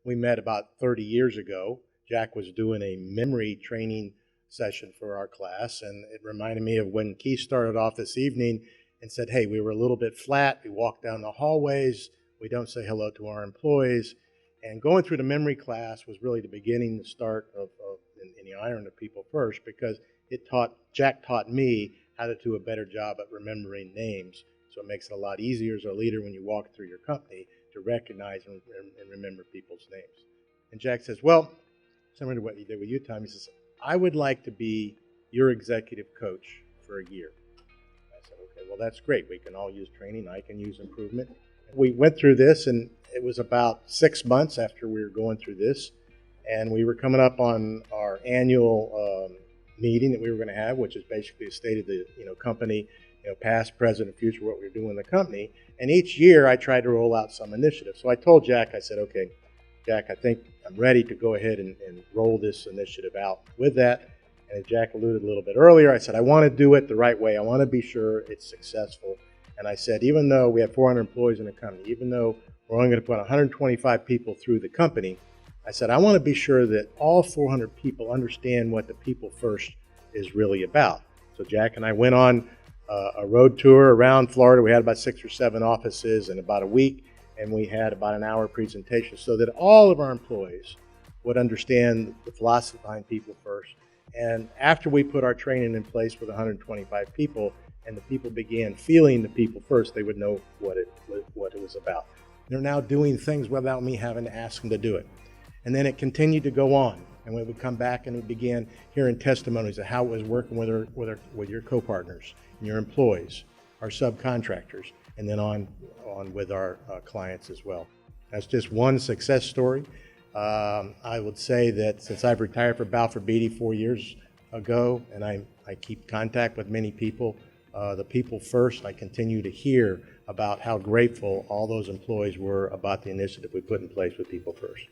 we met about 30 years ago. Jack was doing a memory training session for our class, and it reminded me of when Keith started off this evening and said, hey, we were a little bit flat. We walk down the hallways. We don't say hello to our employees. And going through the memory class was really the beginning, the start of in the iron of people first, because Jack taught me how to do a better job at remembering names. So it makes it a lot easier as a leader when you walk through your company to recognize and remember people's names. And Jack says, well, similar to what you did with you, Tom, he says, I would like to be your executive coach for a year. I said, okay, well, that's great. We can all use training. I can use improvement. We went through this, and it was about 6 months after we were going through this, and we were coming up on our annual meeting that we were going to have, which is basically a state of the company, past, present, and future, what we were doing in the company. And each year I tried to roll out some initiative. So I told Jack, I said, okay, Jack, I think I'm ready to go ahead and roll this initiative out with that. And as Jack alluded a little bit earlier, I said, I want to do it the right way. I want to be sure it's successful. And I said, even though we have 400 employees in the company, even though we're only going to put 125 people through the company, I said, I want to be sure that all 400 people understand what the people first is really about. So Jack and I went on a road tour around Florida. We had about 6 or 7 offices in about a week, and we had about an hour presentation so that all of our employees would understand the philosophy behind people first. And after we put our training in place with 125 people, and the people began feeling the people first, they would know what it was about. They're now doing things without me having to ask them to do it. And then it continued to go on. And we would come back and we began hearing testimonies of how it was working with your co-partners and your employees, our subcontractors, and then on with our clients as well. That's just one success story. I would say that since I've retired from Balfour Beatty 4 years ago, and I keep contact with many people, the people first, I continue to hear about how grateful all those employees were about the initiative we put in place with people first.